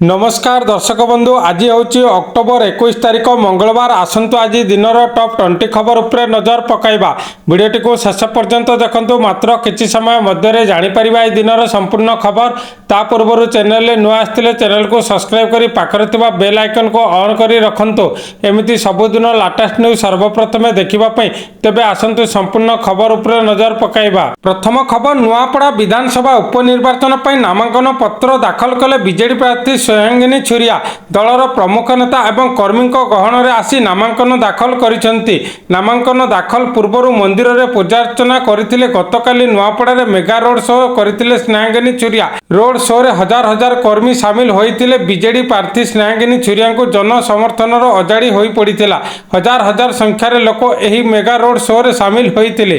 नमस्कार दर्शक बंधु आज हूँ अक्टोबर 21 तारिख मंगलवार। आसतु आज दिनर टॉप 20 खबर उपरे नजर पकाइबा। वीडियोटी को शेष पर्यंत देखंतु। मात्र किछि समय मध्य जानिपारिबा दिनर संपूर्ण खबर। ता पूर्व चैनल नुआ आसथिले चैनल को सब्सक्राइब करी पाखरे थिबा बेल आइकन को ऑन करी रखंतु। एमिति सबुदिन लेटेस्ट न्यूज सर्वप्रथम देखिबा पई तेबे आसंतु संपूर्ण खबर उपरे नजर पकाइबा। प्रथम खबर नुआपड़ा विधानसभा उपनिर्वाचन पई नामांकन पत्र दाखल कले बीजेडी प्रार्थी स्वयंगिनी छुरिया। दलर प्रमुख नेता एवं कर्मी गहन आसी नामांकन दाखल करिसेंती। नामांकन दाखल पूर्व मंदिर में पूजार्चना करथिले। गतकाली नुआपड़ा मेगा रोड शो करथिले स्नेहांगिनी छुरिया। रोड शो रे हजार हजार कर्मी सामिल होइथिले। बीजेडी प्रार्थी स्नेहांगिनी छुरिया को जन समर्थन अजाड़ी होई पड़िथिला। हजार हजार संख्यार लोक एही मेगा रोड शो रे सामिल होइथिले।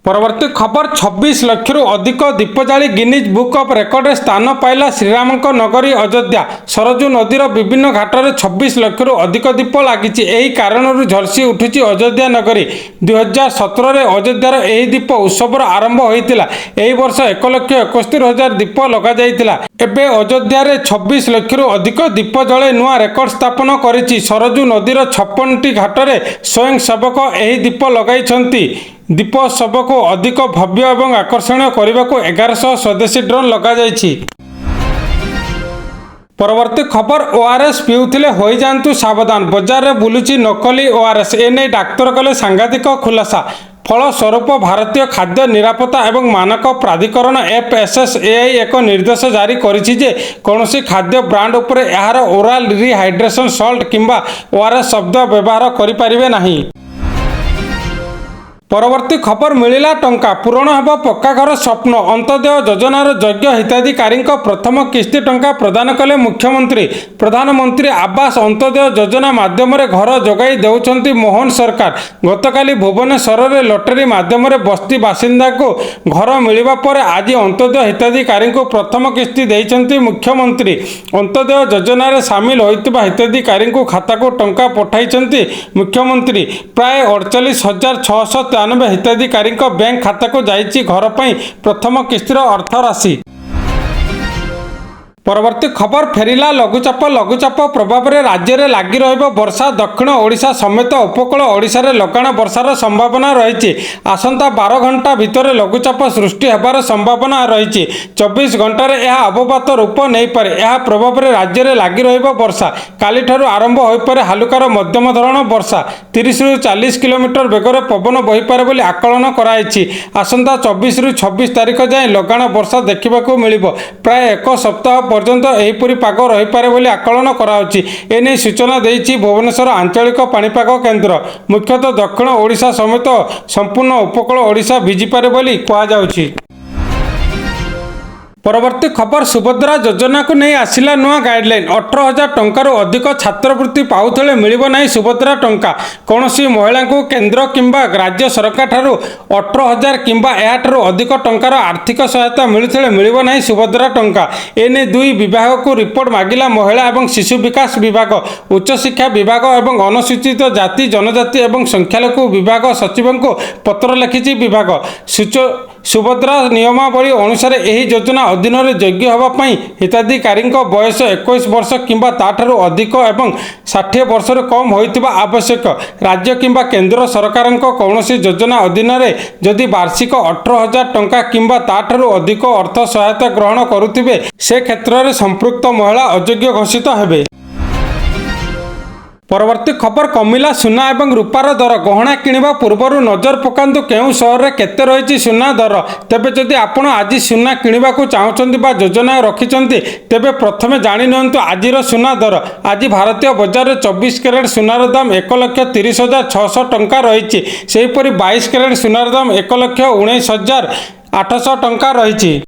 परवर्ती खबर 26 लाख रु अधिक दीप जाली गिनीज बुक ऑफ रेकर्ड रे स्थान पाइला श्रीराम नगरी अयोध्या। सरजू नदीर विभिन्न घाट में 26 लाख रु अधिक दीप लगी। यही कारण झलसी उठुची अयोध्या नगरी। 2017 रे अयोध्यार यही दीप उत्सव आरंभ होता। यही वर्ष 1,71,000 दीप लग जाइतिला। एबे अयोध्या रे 26 लाख रु अधिक दीप जले नुआ रेकर्ड स्थापन करिछि। सरजू नदीर 56टी घाट में स्वयं सेवक यही दीप लगाई। दीपोत्सव को अधिक भव्य और आकर्षणीय करने को 1100 स्वदेशी ड्रोन लगा जाइछि। परवर्ती खबर ओआरएस पीउथिले होई जांतु सावधान। बाजार में बुलुची नकली ओआरएस। एने डाक्तर कले सांघातिक खुलासा। फलस्वरूप भारतीय खाद्य निरापत्ता एवं मानक प्राधिकरण FSSAI एक निर्देश जारी करिछि जे कौनसी खाद्य ब्रांड उपरे यार ओराल रिहाइड्रेशन सल्ट किंबा ओआरएस शब्द व्यवहार करि परिबे नाही। परवर्ती खबर मिलिला टंका पूरण हेबो पक्का घर स्वप्न। अंत्योदय योजनार योग्य हिताधिकारी प्रथम किस्ती टंका प्रदान कले मुख्यमंत्री। प्रधानमंत्री आवास अंत्योदय योजना माध्यम घर जोगाई देउछंती मोहन सरकार। गतकाली भुवनेश्वर में लॉटरी माध्यम बस्ती बासिंदा को घर मिलवा पर आज अंत्योदय हिताधिकारी को प्रथम किस्ती देइछंती मुख्यमंत्री। अंत्योदय योजना रे सामिल होइतिबा हिताधिकारी को खाता को टंका पठाइछंती मुख्यमंत्री। प्राय 48,693 हिताधिकारी बैंक खाता को जाइछि घर पर प्रथम किस्तीर अर्थ राशि। परवर्ती खबर फेरिला लघुचाप प्रभाव में राज्य में लगी वर्षा। दक्षिण ओडिशा समेत उपकूल ओडिशा रे लगाण वर्षार संभावना रही। आसंता 12 घंटा भितर लघुचाप सृष्टि होबार संभावना रही। 24 घंटे यह अवपात रूप नहीं पारे। यह प्रभाव में राज्य में लगी वर्षा। काली ठारू आरंभ हो पारे हालुकार मध्यम धरण वर्षा। 30 रु 40 किलोमीटर बेगर पवन बहीपारे बोली आकलन कराई। आसंता 24 रु 26 तारिख जाए लगाण वर्षा देखा मिलिबो। प्राय एक सप्ताह पर्यंत एहीपरि पाग रही पारे बोली आकलन कराउछि। एने सूचना देइछि भुवनेश्वर आंचलिक पाणीपाग केन्द्र। मुख्यतः दक्षिण ओडिशा समेत संपूर्ण उपकूल ओडिशा भिजी पारे बोली कहा जाउछि। परवर्ती खबर सुभद्रा योजना को नहीं आसिला नुआ गाइडलाइन। 18,000 टंकार अधिक छात्रवृत्ति पाउथले मिलिबो नाही सुभद्रा टंका। कौनसी महिला को केंद्र किंबा राज्य सरकार ठारू 18,000 किंबा एहाठारू अधिक टंकार आर्थिक सहायता मिलुथले मिलिबो नाही सुभद्रा टंका। एने दुई विभाग को रिपोर्ट मागिला महिला एवं शिशु विकास विभाग, उच्च शिक्षा विभाग एवं अनुसूचित जाति जनजाति एवं संख्यालघु विभाग सचिव को पत्र लिखिछि विभाग। सुभद्रा नियमावली अनुसार यही योजना अधीन योग्य होगापाई हिताधिकारी बयस 21 वर्ष किंबा ताठारू अधिक एवं 60 वर्ष कम होइतिबा आवश्यक। राज्य किंबा केंद्र सरकार कौनसी योजना अधीन जदि वार्षिक 18,000 टंका किंबा ताठारू अधिक अर्थ सहायता ग्रहण करुथिबे से क्षेत्र में संपृक्त महिला अयोग्य घोषित हेबे। परवर्ती खबर कमिला सुना एवं रूपार दर। गहना किणवा पूर्वर नजर पकांतु केउं सहर में केते रही सुना दर। तेबे जदि आपण आज सुना किणवा को चाहते बा योजना रखिंट तेबे प्रथमे जानि नियंतु आजिर सुना दर। आज भारतीय बजार में 24 कैरेट सुनार दाम 1,30,600 टंका रही। सेहीपरि 22 कैरेट सुनार दाम 1,19,800 टंका रही।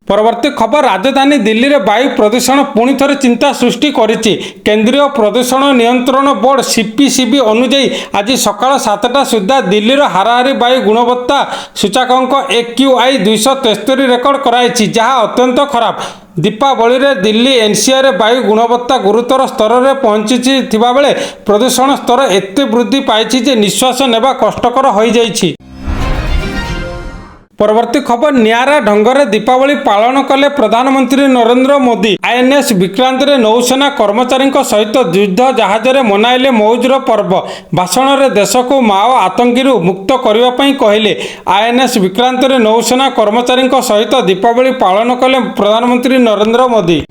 परवर्ती खबर राजधानी दिल्ली में वायु प्रदूषण पुणी थे चिंता सृष्टि करिछि। केंद्रीय प्रदूषण नियंत्रण बोर्ड CPCB अनुଯାयी आज सकाळ 7टा सुधा दिल्लीर हाराहारी वायु गुणवत्ता सूचकांक AQI 273 रेकर्ड कराई जहाँ अत्यंत खराब। दीपावली रे दिल्ली NCR वायु गुणवत्ता गुरुतर स्तर में पहुंची बेले प्रदूषण स्तर एते वृद्धि पाई जे निश्वास नेबा कष्टकर हो जाइछि। परवर्ती खबर नियारा ढंगरे दीपावली पालन कले प्रधानमंत्री नरेंद्र मोदी। आईएनएस विक्रांत रे नौसेना कर्मचारी सहित युद्ध जहाज रे मनाइले मौजर पर्व। भाषण रे देश को माओ आतंकी मुक्त करने कहले। आईएनएस विक्रांत रे नौसेना कर्मचारी सहित दीपावली पालन कले प्रधानमंत्री नरेंद्र मोदी।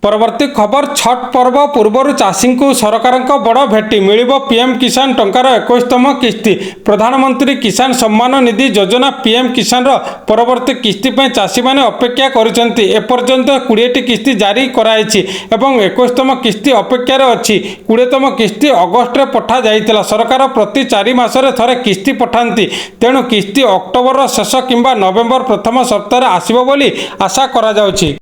परवर्ती खबर छठ पर्व पूर्व चाषी को सरकार बड़ भेटी मिल पीएम किसान टंकार 21तम किस्ती। प्रधानमंत्री किसान सम्मान निधि योजना पीएम किसान परवर्ती किस्ती चाषी मैंने अपेक्षा करछंती। एपर्यंत 20टी किस्ती जारी कराई एवं 21तम किस्ती अपेक्षार अच्छी। 20तम किस्ती अगस्ट पठा जाइतिला। सरकार प्रति 4 मासरे थरे किस्ती पठाती। तेणु किस्ती अक्टोबर शेष किंबा नवेम्बर प्रथम सप्ताह आसिबो बोली आशा करा जाउछि।